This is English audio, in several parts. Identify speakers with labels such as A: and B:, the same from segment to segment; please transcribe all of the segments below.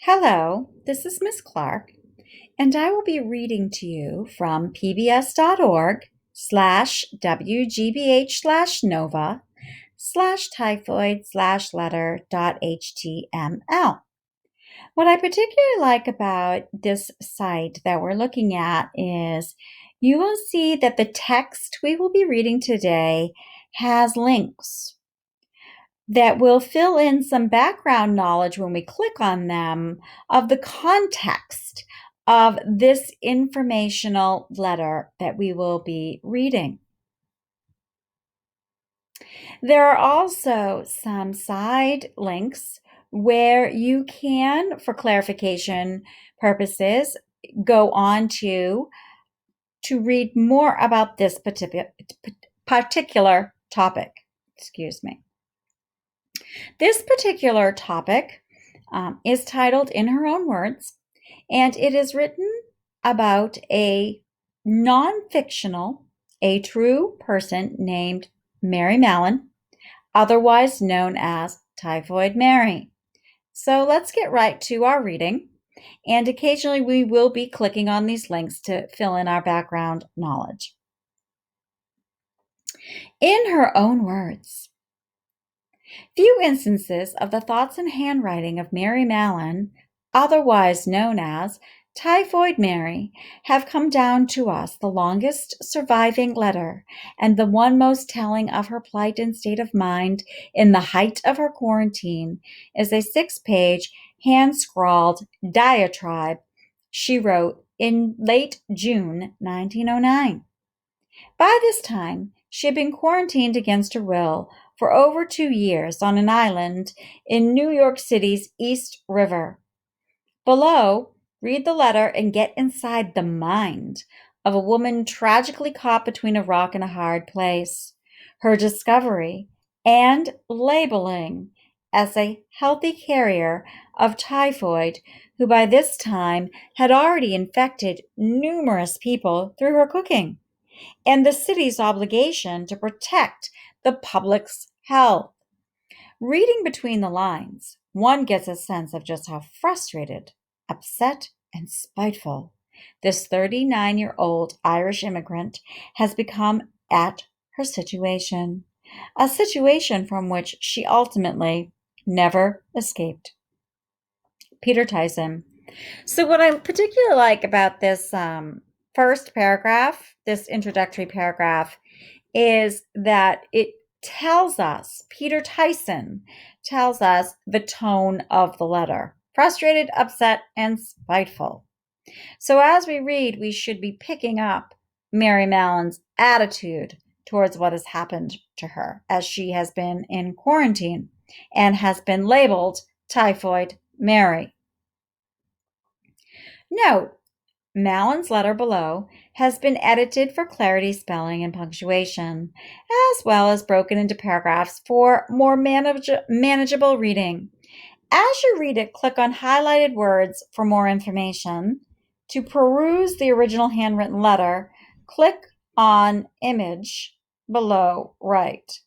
A: Hello, this is Miss Clark, and I will be reading to you from pbs.org slash wgbh slash nova slash typhoid slash letter dot html. What I particularly like about this site that we're looking at is you will see that the text we will be reading today has links that will fill in some background knowledge when we click on them of the context of this informational letter that we will be reading. There are also some side links where you can, for clarification purposes, go on to read more about this particular topic. Excuse me. This particular topic is titled In Her Own Words, and it is written about a non-fictional, a true person named Mary Mallon, otherwise known as Typhoid Mary. So let's get right to our reading, and occasionally we will be clicking on these links to fill in our background knowledge. In her own words, few instances of the thoughts and handwriting of Mary Mallon, otherwise known as Typhoid Mary, have come down to us. The longest surviving letter, and the one most telling of her plight and state of mind in the height of her quarantine, is a 6-page, hand-scrawled diatribe she wrote in late June 1909. By this time, she had been quarantined against her will for over 2 years on an island in New York City's East River. Below, read the letter and get inside the mind of a woman tragically caught between a rock and a hard place. Her discovery and labeling as a healthy carrier of typhoid, who by this time had already infected numerous people through her cooking, and the city's obligation to protect the public's health. Reading between the lines, one gets a sense of just how frustrated, upset, and spiteful this 39-year-old Irish immigrant has become at her situation, a situation from which she ultimately never escaped. Peter Tyson. So what I particularly like about this first paragraph, this introductory paragraph, is that it tells us, Peter Tyson tells us the tone of the letter. Frustrated, upset, and spiteful. So as we read, we should be picking up Mary Mallon's attitude towards what has happened to her as she has been in quarantine and has been labeled Typhoid Mary. Note, Mallon's letter below has been edited for clarity, spelling, and punctuation, as well as broken into paragraphs for more manageable reading. As you read it, click on highlighted words for more information. To peruse the original handwritten letter, click on image below right.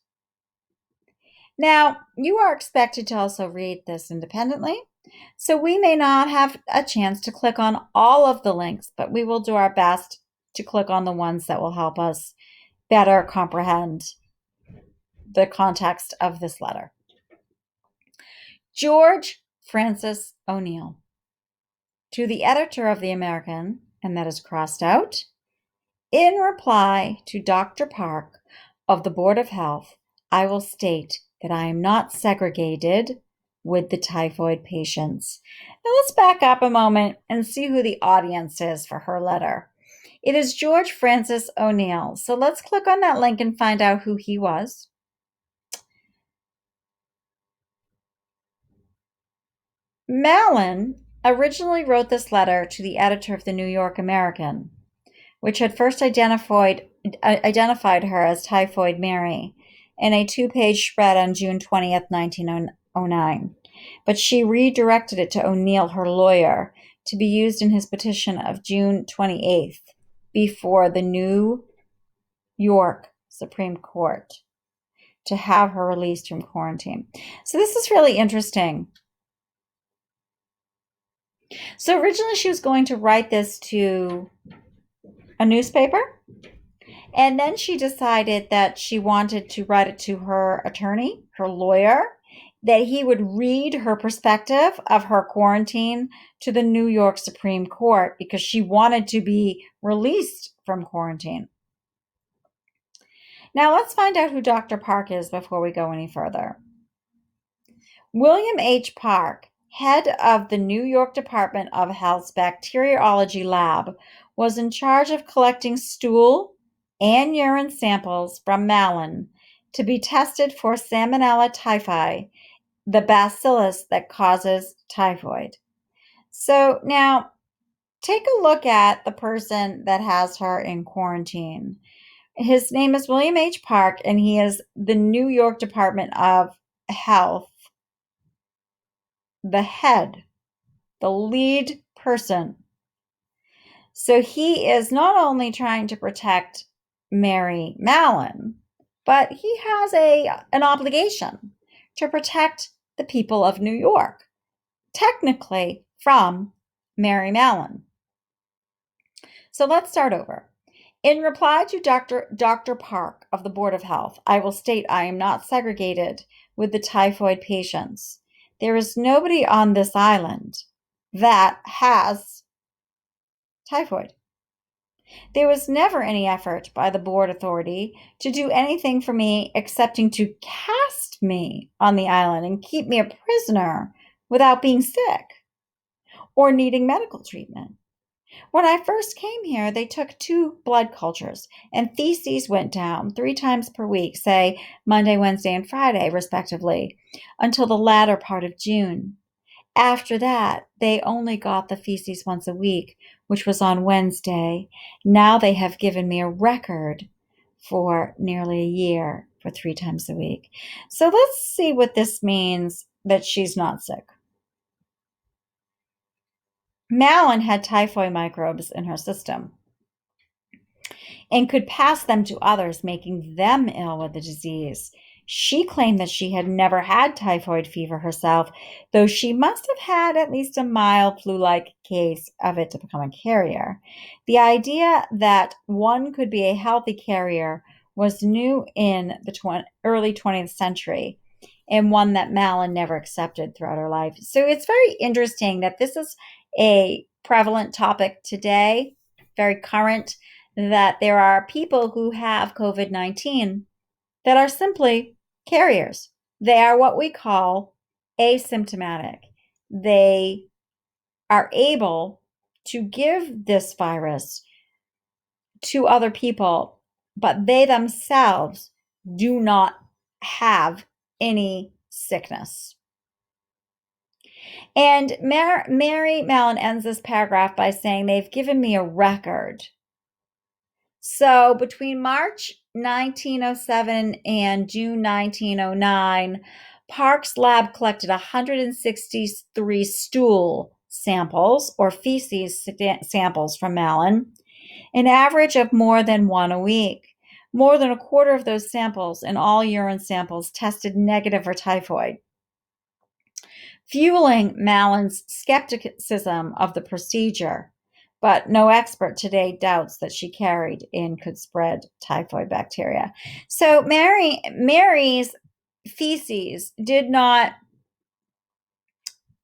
A: Now, you are expected to also read this independently, so we may not have a chance to click on all of the links, but we will do our best to click on the ones that will help us better comprehend the context of this letter. George Francis O'Neill. To the editor of The American, and that is crossed out, in reply to Dr. Park of the Board of Health, I will state that I am not segregated with the typhoid patients. Now let's back up a moment and see who the audience is for her letter. It is George Francis O'Neill. So let's click on that link and find out who he was. Mallon originally wrote this letter to the editor of the New York American, which had first identified her as Typhoid Mary in a 2-page spread on June 20th, 1909. But she redirected it to O'Neill, her lawyer, to be used in his petition of June 28th before the New York Supreme Court to have her released from quarantine. So this is really interesting. So originally she was going to write this to a newspaper, and then she decided that she wanted to write it to her attorney, her lawyer, that he would read her perspective of her quarantine to the New York Supreme Court because she wanted to be released from quarantine. Now let's find out who Dr. Park is before we go any further. William H. Park, head of the New York Department of Health's bacteriology lab, was in charge of collecting stool and urine samples from Mallon to be tested for Salmonella typhi, the bacillus that causes typhoid. So now take a look at the person that has her in quarantine. His name is William H. Park, and he is the New York Department of Health, the head, the lead person. So he is not only trying to protect Mary Mallon, but he has an obligation to protect the people of New York, technically from Mary Mallon. So let's start over. In reply to Dr. Park of the Board of Health, I will state I am not segregated with the typhoid patients. There is nobody on this island that has typhoid. There was never any effort by the board authority to do anything for me excepting to cast me on the island and keep me a prisoner without being sick or needing medical treatment. When I first came here, they took 2 blood cultures, and feces went down 3 times per week, say Monday, Wednesday, and Friday, respectively, until the latter part of June. After that, they only got the feces once a week, which was on Wednesday. Now they have given me a record for nearly a year for 3 times a week. So let's see what this means that she's not sick. Mallon had typhoid microbes in her system and could pass them to others, making them ill with the disease. She claimed that she had never had typhoid fever herself, though she must have had at least a mild flu-like case of it to become a carrier. The idea that one could be a healthy carrier was new in the early 20th century, and one that Mallon never accepted throughout her life. So it's very interesting that this is a prevalent topic today, very current, that there are people who have COVID-19 that are simply carriers. They are what we call asymptomatic. They are able to give this virus to other people, but they themselves do not have any sickness. And Mary Mallon ends this paragraph by saying, they've given me a record. So between March 1907 and June 1909, Park's lab collected 163 stool samples or feces samples from Mallon, an average of more than 1 a week. More than a quarter of those samples and all urine samples tested negative for typhoid, fueling Mallon's skepticism of the procedure. But no expert today doubts that she carried and could spread typhoid bacteria. So Mary's feces did not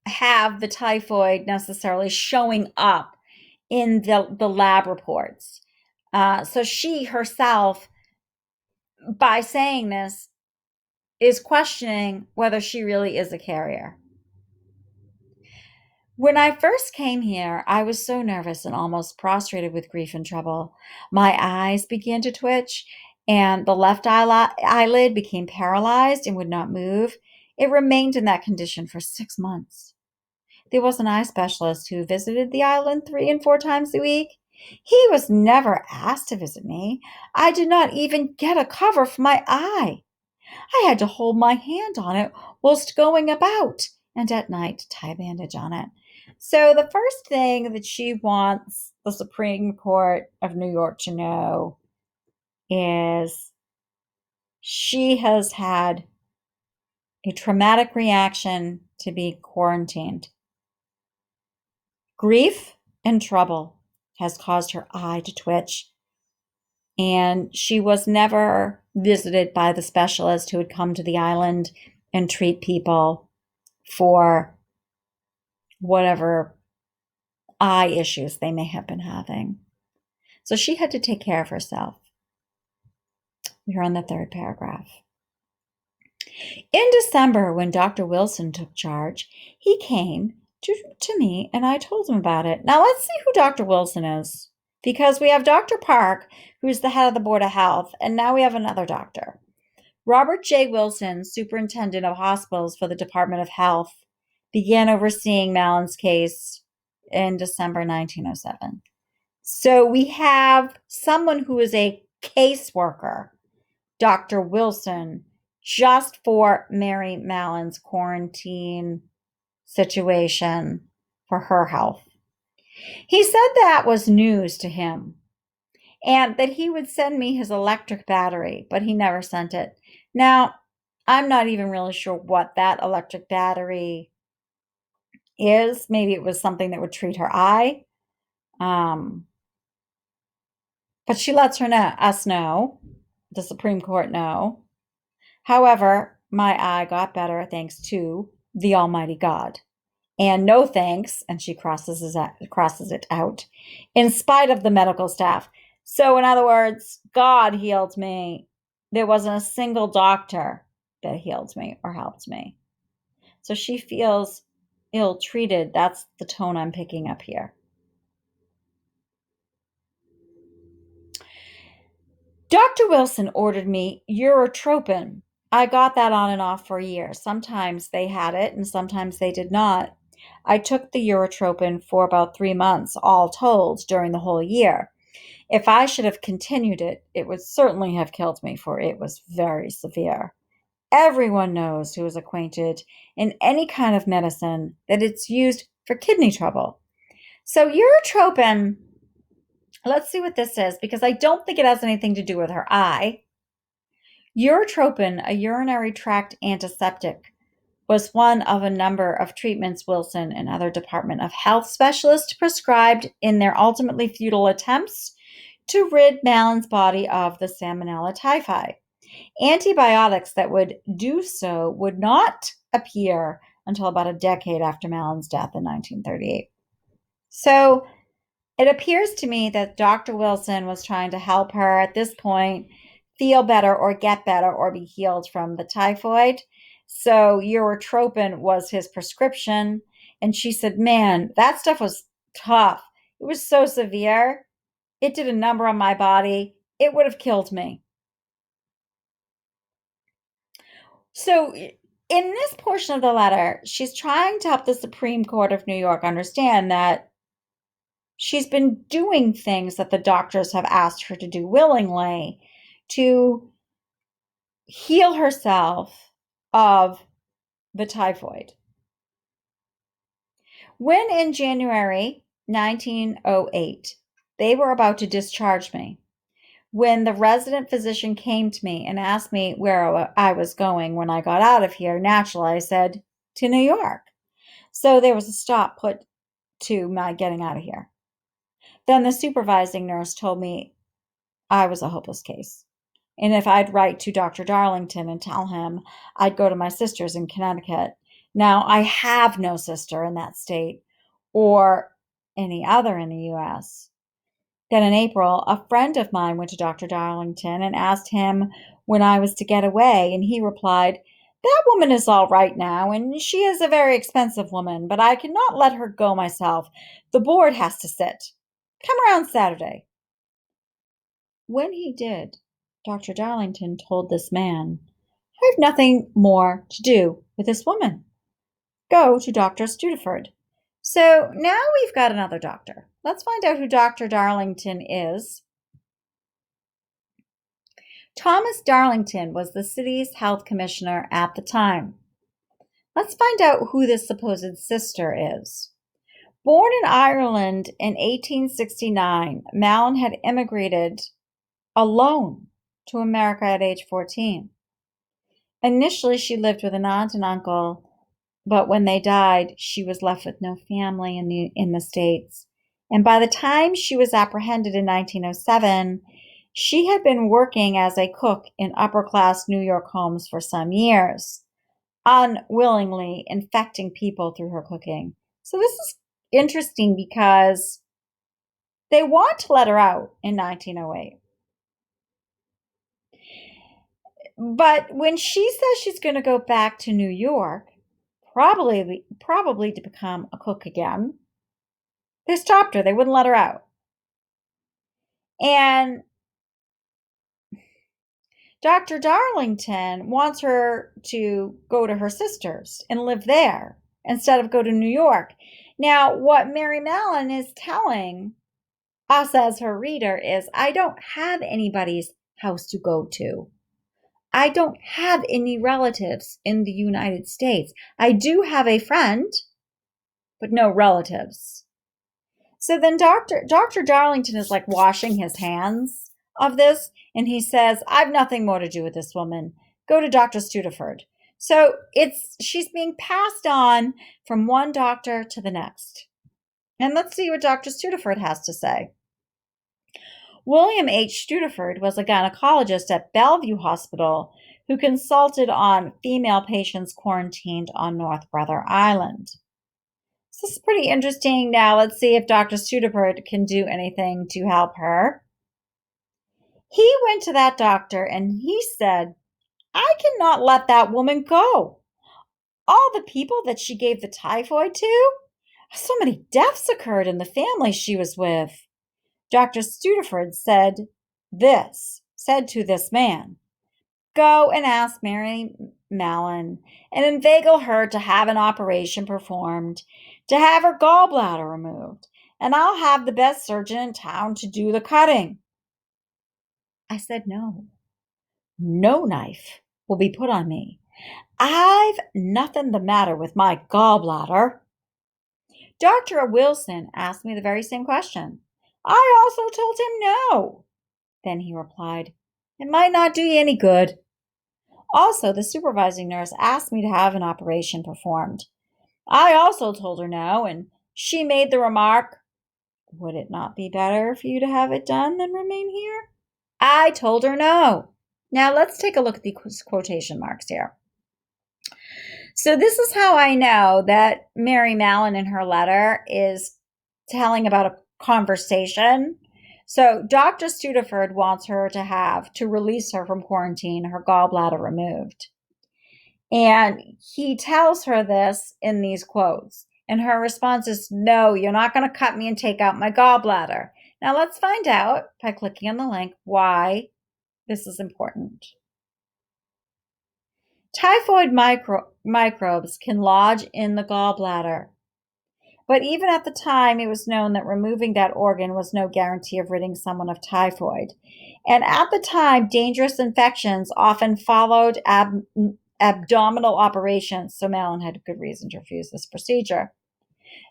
A: have the typhoid necessarily showing up in the lab reports. So she herself, by saying this, is questioning whether she really is a carrier. When I first came here, I was so nervous and almost prostrated with grief and trouble. My eyes began to twitch, and the left eyelid became paralyzed and would not move. It remained in that condition for 6 months. There was an eye specialist who visited the island 3 and 4 times a week. He was never asked to visit me. I did not even get a cover for my eye. I had to hold my hand on it whilst going about, and at night tie a bandage on it. So the first thing that she wants the Supreme Court of New York to know is she has had a traumatic reaction to be quarantined. Grief and trouble has caused her eye to twitch, and she was never visited by the specialist who would come to the island and treat people for whatever eye issues they may have been having. So she had to take care of herself. We're on the third paragraph. In December, when Dr. Wilson took charge, he came to me and I told him about it. Now let's see who Dr. Wilson is, because we have Dr. Park, who's the head of the Board of Health, and now we have another doctor. Robert J. Wilson, superintendent of hospitals for the Department of Health, began overseeing Mallon's case in December 1907. So we have someone who is a caseworker, Dr. Wilson, just for Mary Mallon's quarantine situation for her health. He said that was news to him and that he would send me his electric battery, but he never sent it. Now, I'm not even really sure what that electric battery is. Maybe it was something that would treat her eye. But she lets us know, the Supreme Court know. However, my eye got better thanks to the Almighty God. And no thanks, and she crosses it out, in spite of the medical staff. So in other words, God healed me. There wasn't a single doctor that healed me or helped me. So she feels ill-treated. That's the tone I'm picking up here. Dr. Wilson ordered me urotropin. I got that on and off for years. Sometimes they had it and sometimes they did not. I took the urotropin for about 3 months, all told, during the whole year. If I should have continued it, it would certainly have killed me, for it was very severe. Everyone knows who is acquainted in any kind of medicine that it's used for kidney trouble. So urotropin, let's see what this is, because I don't think it has anything to do with her eye. Urotropin, a urinary tract antiseptic, was one of a number of treatments Wilson and other Department of Health specialists prescribed in their ultimately futile attempts to rid Mallon's body of the Salmonella typhi. Antibiotics that would do so would not appear until about a decade after Mallon's death in 1938. So it appears to me that Dr. Wilson was trying to help her at this point feel better or get better or be healed from the typhoid. So urotropin was his prescription. And she said, man, that stuff was tough. It was so severe. It did a number on my body. It would have killed me. So in this portion of the letter, she's trying to help the Supreme Court of New York understand that she's been doing things that the doctors have asked her to do willingly to heal herself of the typhoid. When in January 1908, they were about to discharge me, when the resident physician came to me and asked me where I was going when I got out of here, naturally I said, to New York. So there was a stop put to my getting out of here. Then the supervising nurse told me I was a hopeless case. And if I'd write to Dr. Darlington and tell him I'd go to my sister's in Connecticut. Now, I have no sister in that state or any other in the U.S. Then in April, a friend of mine went to Dr. Darlington and asked him when I was to get away, and he replied, that woman is all right now, and she is a very expensive woman, but I cannot let her go myself. The board has to sit. Come around Saturday. When he did, Dr. Darlington told this man, I have nothing more to do with this woman. Go to Dr. Stu Deferred. So now we've got another doctor. Let's find out who Dr. Darlington is. Thomas Darlington was the city's health commissioner at the time. Let's find out who this supposed sister is. Born in Ireland in 1869, Mallon had immigrated alone to America at age 14. Initially, she lived with an aunt and uncle But when they died, she was left with no family in the States. And by the time she was apprehended in 1907, she had been working as a cook in upper-class New York homes for some years, unwillingly infecting people through her cooking. So this is interesting because they want to let her out in 1908. But when she says she's going to go back to New York, probably to become a cook again, they stopped her. They wouldn't let her out. And Dr. Darlington wants her to go to her sister's and live there instead of go to New York. Now, what Mary Mallon is telling us as her reader is, I don't have anybody's house to go to. I don't have any relatives in the United States. I do have a friend, but no relatives. So then Dr. Darlington is like washing his hands of this, and he says, I've nothing more to do with this woman. Go to Dr. Stu Deferred. So she's being passed on from one doctor to the next. And let's see what Dr. Stu Deferred has to say. William H. Stu Deferred was a gynecologist at Bellevue Hospital who consulted on female patients quarantined on North Brother Island. This is pretty interesting. Now let's see if Dr. Stu Deferred can do anything to help her. He went to that doctor and he said, I cannot let that woman go. All the people that she gave the typhoid to, so many deaths occurred in the family she was with. Dr. Stu Deferred said to this man, go and ask Mary Mallon and inveigle her to have an operation performed, to have her gallbladder removed, and I'll have the best surgeon in town to do the cutting. I said, no knife will be put on me. I've nothing the matter with my gallbladder. Dr. Wilson asked me the very same question. I also told him no. Then he replied, it might not do you any good. Also, the supervising nurse asked me to have an operation performed. I also told her no, and she made the remark, would it not be better for you to have it done than remain here? I told her no. Now let's take a look at the quotation marks here. So this is how I know that Mary Mallon in her letter is telling about a conversation. So Dr. Stu Deferred wants her to release her from quarantine, her gallbladder removed. And he tells her this in these quotes. And her response is, no, you're not going to cut me and take out my gallbladder. Now let's find out by clicking on the link why this is important. Typhoid microbes can lodge in the gallbladder. But even at the time, it was known that removing that organ was no guarantee of ridding someone of typhoid. And at the time, dangerous infections often followed abdominal operations, so Mallon had good reason to refuse this procedure.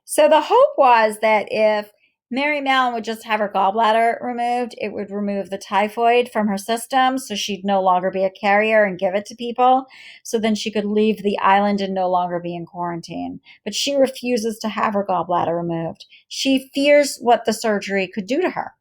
A: So the hope was that if Mary Mallon would just have her gallbladder removed, it would remove the typhoid from her system, so she'd no longer be a carrier and give it to people. So then she could leave the island and no longer be in quarantine. But she refuses to have her gallbladder removed. She fears what the surgery could do to her.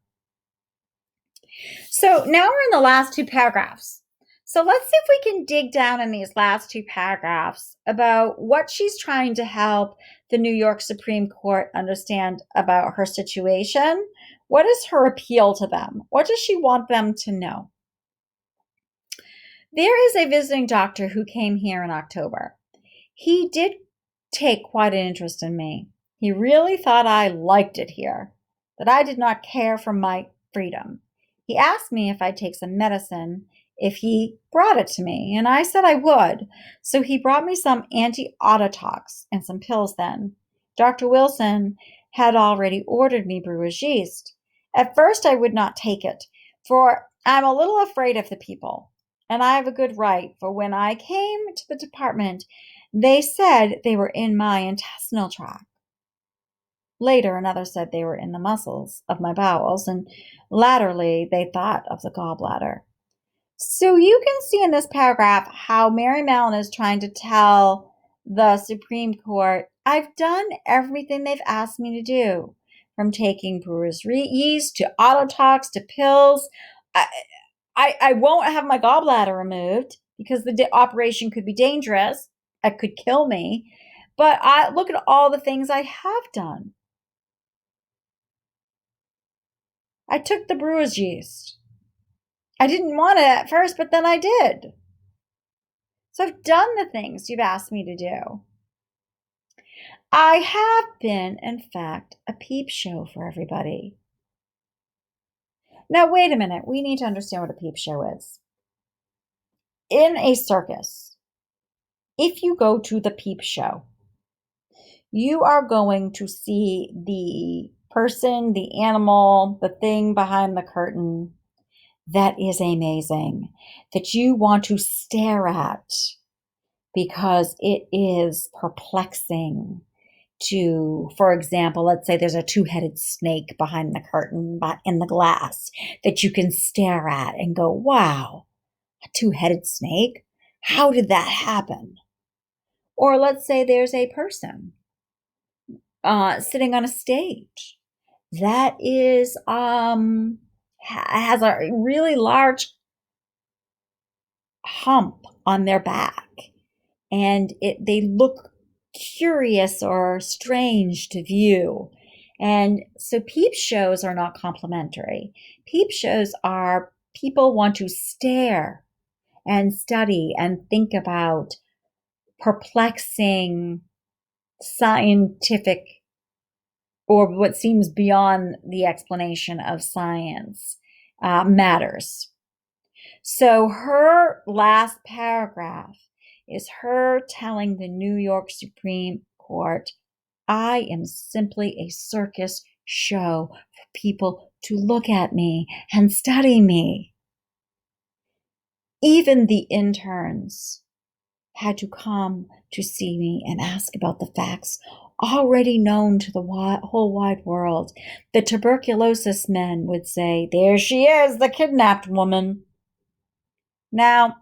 A: So now we're in the last two paragraphs. So let's see if we can dig down in these last two paragraphs about what she's trying to help the New York Supreme Court understand about her situation. What is her appeal to them? What does she want them to know? There is a visiting doctor who came here in October. He did take quite an interest in me. He really thought I liked it here, that I did not care for my freedom. He asked me if I'd take some medicine if he brought it to me, and I said I would. So he brought me some anti-ototox and some pills then. Dr. Wilson had already ordered me Brewer's yeast. At first I would not take it, for I'm a little afraid of the people, and I have a good right, for when I came to the department, they said they were in my intestinal tract. Later, another said they were in the muscles of my bowels, and latterly they thought of the gallbladder. So you can see in this paragraph how Mary Mallon is trying to tell the Supreme Court, I've done everything they've asked me to do, from taking brewer's yeast to autotox to pills. I won't have my gallbladder removed because the operation could be dangerous. It could kill me. But I look at all the things I have done. I took the brewer's yeast. I didn't want it at first, but then I did. So I've done the things you've asked me to do. I have been, in fact, a peep show for everybody. Now, wait a minute. We need to understand what a peep show is. In a circus, if you go to the peep show, you are going to see the person, the animal, the thing behind the curtain that is amazing, that you want to stare at because it is perplexing. For example, let's say there's a two-headed snake behind the curtain in the glass that you can stare at and go, wow, a two-headed snake? How did that happen? Or let's say there's a person sitting on a stage that is has a really large hump on their back, and they look curious or strange to view. And so peep shows are not complimentary. Peep shows are people want to stare and study and think about perplexing scientific or what seems beyond the explanation of science matters. So her last paragraph is her telling the New York Supreme Court, I am simply a circus show for people to look at me and study me. Even the interns had to come to see me and ask about the facts already known to the whole wide world. The tuberculosis men would say, there she is, the kidnapped woman. Now,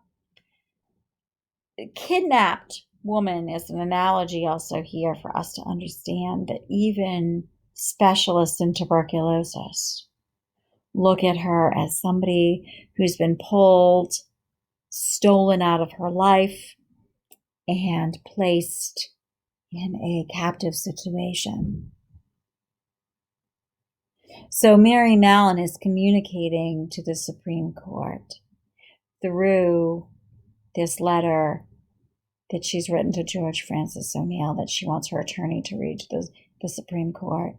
A: kidnapped woman is an analogy also here for us to understand that even specialists in tuberculosis look at her as somebody who's been pulled, stolen out of her life, and placed in a captive situation. So Mary Mallon is communicating to the Supreme Court through this letter that she's written to George Francis O'Neill that she wants her attorney to read to the Supreme Court,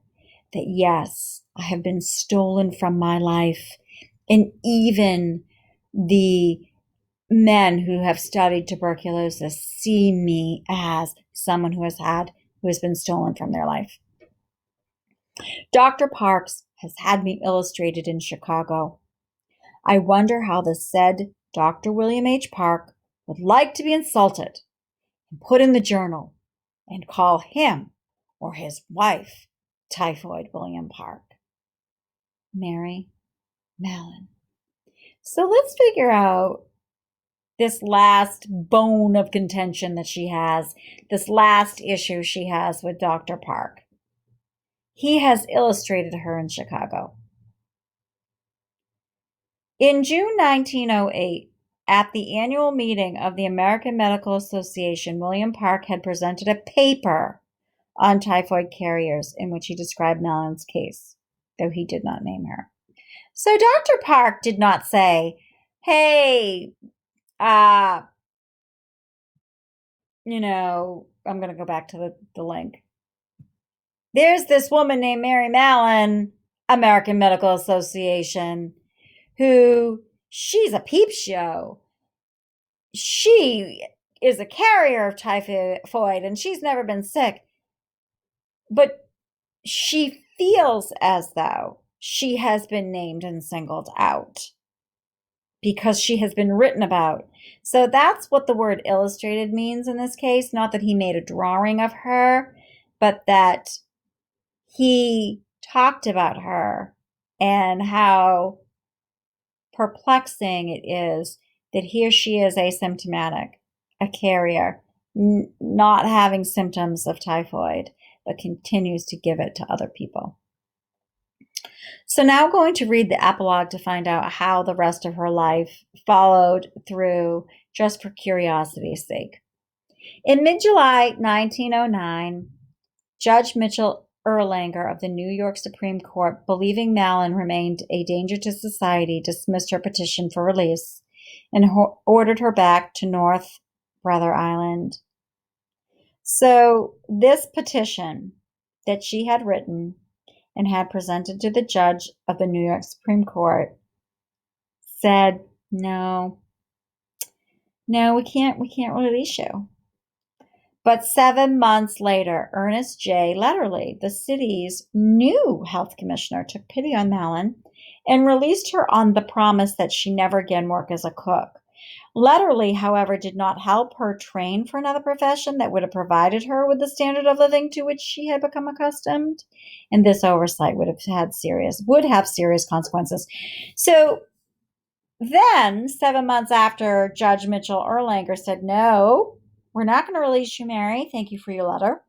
A: that yes, I have been stolen from my life, and even the men who have studied tuberculosis see me as someone who has been stolen from their life. Dr. Parks has had me illustrated in Chicago. I wonder how the said Dr. William H. Park would like to be insulted and put in the journal and call him or his wife Typhoid William Park. Mary Mallon. So let's figure out this last bone of contention that she has, this last issue she has with Dr. Park. He has illustrated her in Chicago. In June 1908, at the annual meeting of the American Medical Association, William Park had presented a paper on typhoid carriers in which he described Mallon's case, though he did not name her. So Dr. Park did not say, hey, I'm going to go back to the link. There's this woman named Mary Mallon, American Medical Association, who she's a peep show. She is a carrier of typhoid and she's never been sick. But she feels as though she has been named and singled out because she has been written about. So that's what the word illustrated means in this case. Not that he made a drawing of her, but that he talked about her and how perplexing it is that here she is asymptomatic, a carrier, not having symptoms of typhoid, but continues to give it to other people. So now I'm going to read the epilogue to find out how the rest of her life followed through, just for curiosity's sake. In mid-July 1909, Judge Mitchell Erlanger of the New York Supreme Court, believing Mallon remained a danger to society, dismissed her petition for release and ordered her back to North Brother Island. So this petition that she had written and had presented to the judge of the New York Supreme Court said, no, we can't release you. But 7 months later, Ernest J. Letterly, the city's new health commissioner, took pity on Mallon and released her on the promise that she never again work as a cook. Letterly, however, did not help her train for another profession that would have provided her with the standard of living to which she had become accustomed, and this oversight would have serious consequences. So then, 7 months after Judge Mitchell Erlanger said, no, we're not going to release you, Mary. Thank you for your letter.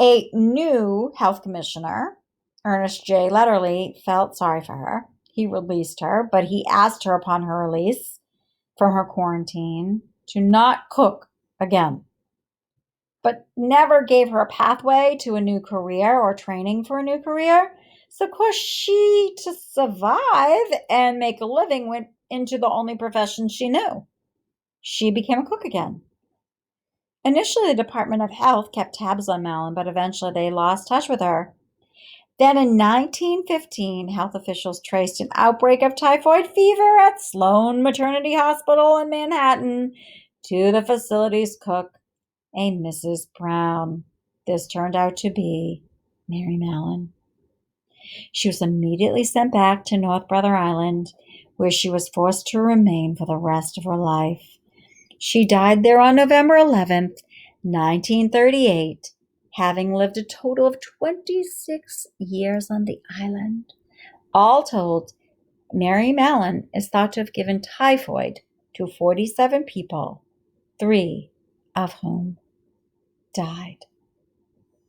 A: A new health commissioner, Ernest J. Letterly, felt sorry for her. He released her, but he asked her upon her release from her quarantine to not cook again, but never gave her a pathway to a new career or training for a new career. So, of course, she, to survive and make a living, went into the only profession she knew. She became a cook again. Initially, the Department of Health kept tabs on Mallon, but eventually they lost touch with her. Then in 1915, health officials traced an outbreak of typhoid fever at Sloan Maternity Hospital in Manhattan to the facility's cook, a Mrs. Brown. This turned out to be Mary Mallon. She was immediately sent back to North Brother Island, where she was forced to remain for the rest of her life. She died there on November 11th, 1938, having lived a total of 26 years on the island. All told, Mary Mallon is thought to have given typhoid to 47 people, 3 of whom died.